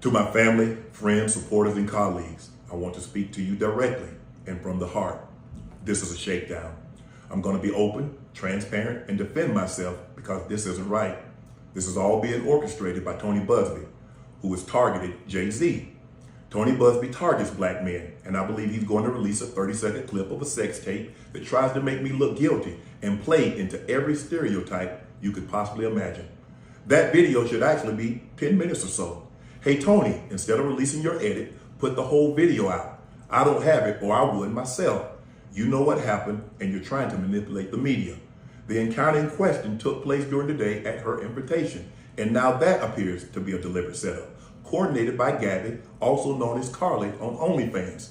To my family, friends, supporters, and colleagues, I want to speak to you directly and from the heart. This is a shakedown. I'm going to be open, transparent, and defend myself because this isn't right. This is all being orchestrated by Tony Busby, who has targeted Jay-Z. Tony Busby targets black men, and I believe he's going to release a 30-second clip of a sex tape that tries to make me look guilty and play into every stereotype you could possibly imagine. That video should actually be 10 minutes or so. Hey Tony, instead of releasing your edit, put the whole video out. I don't have it, or I would myself. You know what happened, and you're trying to manipulate the media. The encounter in question took place during the day at her invitation, and now that appears to be a deliberate setup, coordinated by Gabby, also known as Carly on OnlyFans.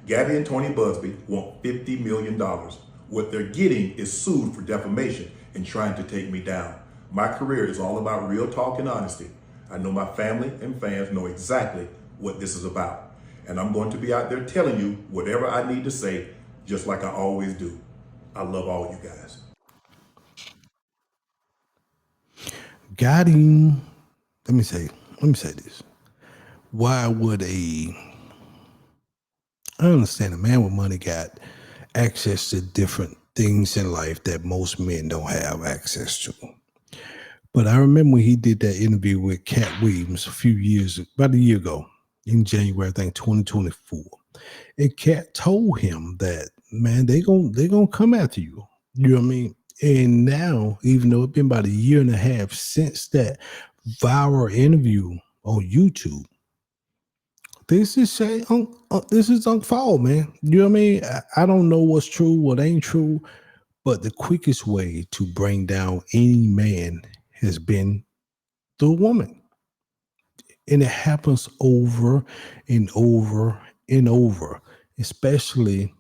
Gabby and Tony Busby want $50 million. What they're getting is sued for defamation and trying to take me down. My career is all about real talk and honesty. I know my family and fans know exactly what this is about. And I'm going to be out there telling you whatever I need to say, just like I always do. I love all you guys. Got him. Let me say this. Why would I understand a man with money got access to different things in life that most men don't have access to. But I remember when he did that interview with Cat Williams about a year ago, in January, I think 2024. And Cat told him that, man, they gonna come after you. You know what I mean? And now, even though it's been about a year and a half since that viral interview on YouTube, this is unfold, man. You know what I mean? I don't know what's true, what ain't true, but the quickest way to bring down any man has been through a woman. And it happens over and over and over, especially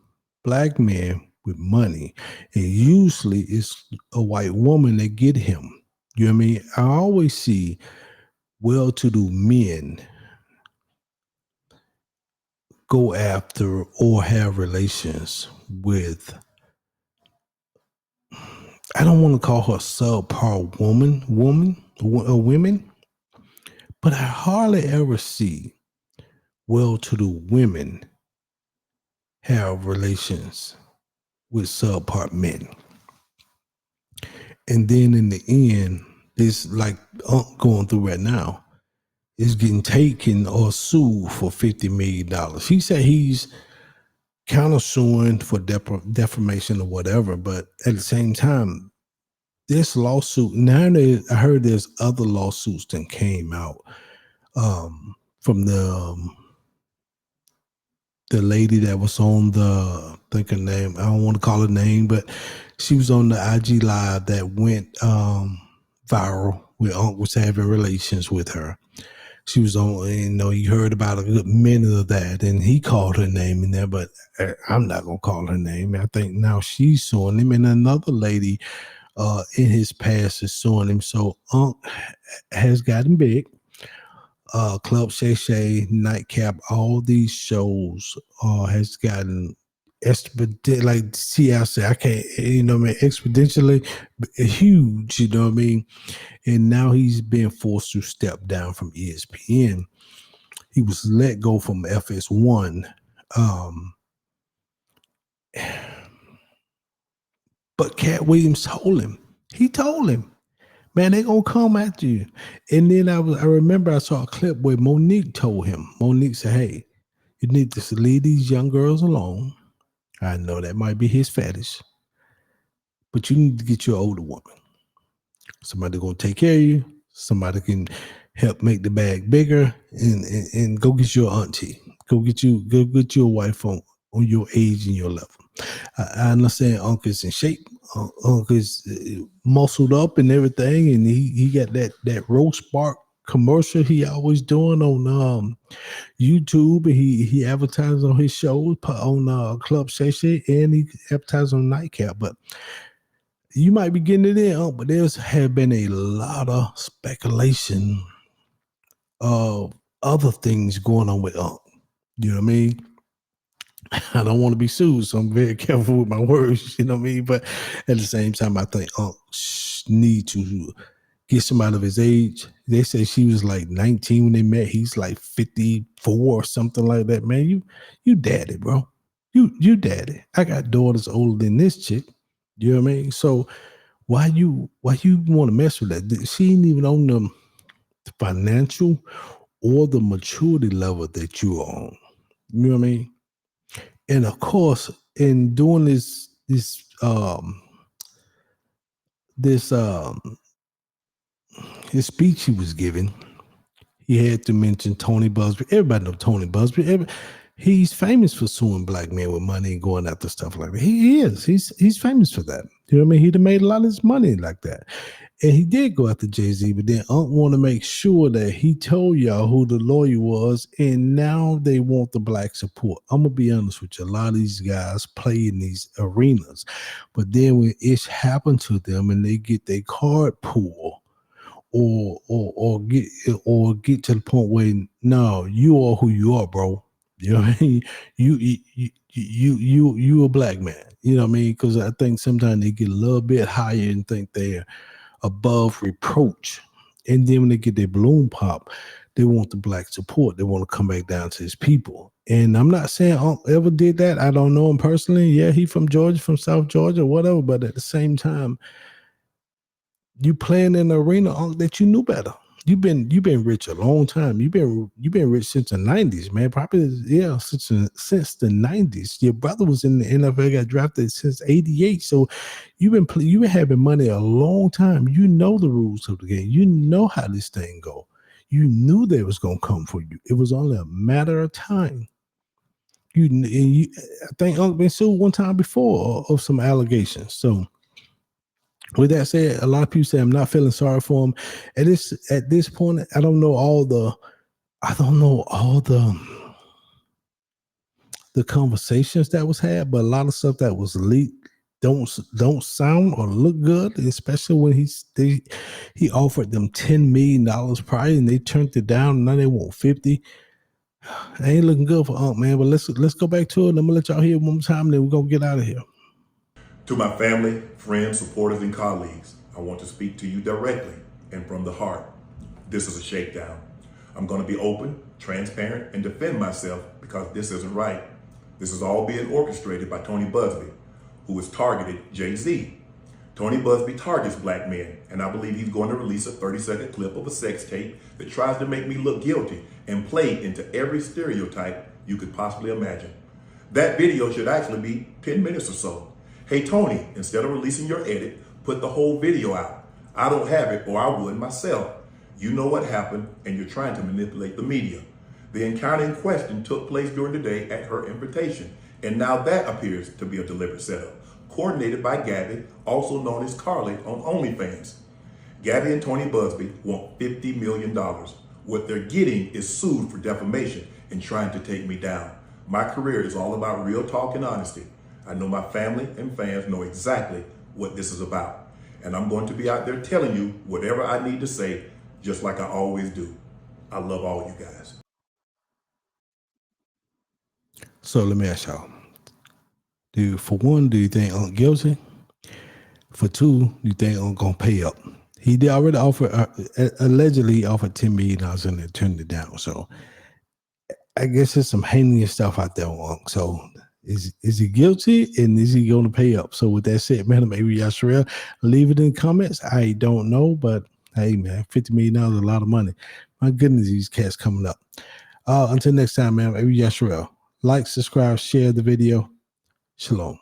black men with money. And usually it's a white woman that get him. You know what I mean? I always see well-to-do men go after or have relations with, I don't want to call her subpar women, but I hardly ever see well-to-do women have relations with subpar men. And then in the end, this like going through right now is getting taken or sued for $50 million. He said he's countersuing for defamation or whatever, but at the same time, this lawsuit, now I heard there's other lawsuits that came out from the lady that was on I think her name, I don't want to call her name, but she was on the IG Live that went viral where Unc was having relations with her. She was on, you heard about a good minute of that, and he called her name in there, but I'm not going to call her name. I think now she's suing him, and another lady in his past is suing him. So Unc has gotten big. Club Shay Shay, Nightcap, all these shows has gotten like I can't, exponentially huge, you know what I mean? And now he's being forced to step down from ESPN. He was let go from FS1. But Cat Williams told him, man, they gonna come after you. And then I remember I saw a clip where Monique told him. Monique said, hey, you need to leave these young girls alone. I know that might be his fetish, but you need to get your older woman. Somebody gonna take care of you. Somebody can help make the bag bigger, and go get your auntie. Go get your wife on your age and your level. I understand Uncle's in shape. Uncle's muscled up and everything, and he got that roast spark commercial he always doing on YouTube, and he advertises on his shows on Club Shay Shay, and he advertises on Nightcap. But you might be getting it in, but there's have been a lot of speculation of other things going on with Unc. You know what I mean? I don't want to be sued, so I'm very careful with my words, you know what I mean? But at the same time, I think Unc need to get somebody of his age. They say she was like 19 when they met. He's like 54 or something like that. Man, you daddy, bro. You daddy. I got daughters older than this chick. You know what I mean? So why you want to mess with that? She ain't even on the financial or the maturity level that you are on. You know what I mean? And of course, in doing this his speech he was giving, he had to mention Tony Busby. Everybody know Tony Busby. He's famous for suing black men with money and going after stuff like that. He is. He's famous for that. You know what I mean? He done made a lot of his money like that. And he did go after Jay-Z, but then Unc want to make sure that he told y'all who the lawyer was, and now they want the black support. I'm going to be honest with you. A lot of these guys play in these arenas, but then when it's happened to them and they get their card pulled, or get to the point where no, you are who you are, bro. You know what I mean? You a black man. You know what I mean? Because I think sometimes they get a little bit higher and think they're above reproach, and then when they get their balloon pop, they want the black support. They want to come back down to his people. And I'm not saying Unc ever did that. I don't know him personally. Yeah, he from Georgia, from South Georgia, whatever. But at the same time, you playing in an arena that you knew better. You've been rich a long time. You've been rich since the 90s, man. Probably since the 90s. Your brother was in the NFL, got drafted since 88. So you've been having money a long time. You know the rules of the game. You know how this thing go. You knew they was gonna come for you. It was only a matter of time. I think Unc been sued one time before of some allegations. So with that said, a lot of people say I'm not feeling sorry for him. At this point, I don't know all the conversations that was had, but a lot of stuff that was leaked don't sound or look good, especially when he offered them $10 million prior and they turned it down. Now they want 50. Ain't looking good for Unc, man. But let's go back to it. And I'm gonna let y'all hear it one more time, and then we're gonna get out of here. To my family, friends, supporters, and colleagues, I want to speak to you directly and from the heart. This is a shakedown. I'm going to be open, transparent, and defend myself because this isn't right. This is all being orchestrated by Tony Busby, who has targeted Jay-Z. Tony Busby targets black men, and I believe he's going to release a 30-second clip of a sex tape that tries to make me look guilty and play into every stereotype you could possibly imagine. That video should actually be 10 minutes or so. Hey, Tony, instead of releasing your edit, put the whole video out. I don't have it, or I would myself. You know what happened, and you're trying to manipulate the media. The encounter in question took place during the day at her invitation, and now that appears to be a deliberate setup, coordinated by Gabby, also known as Carly on OnlyFans. Gabby and Tony Busby want $50 million. What they're getting is sued for defamation and trying to take me down. My career is all about real talk and honesty. I know my family and fans know exactly what this is about. And I'm going to be out there telling you whatever I need to say, just like I always do. I love all you guys. So let me ask y'all. For one, do you think Unc guilty? For two, do you think Unc gonna pay up? He did already offer, allegedly offered $10 million and they turned it down. So I guess there's some heinous stuff out there on Unc. So is he guilty, and is he going to pay up? So with that said, man, maybe Yasharel, leave it in the comments. I don't know, but hey, man, $50 million is a lot of money. My goodness, these cats coming up. Until next time, man, maybe Yasharel, like, subscribe, share the video. Shalom.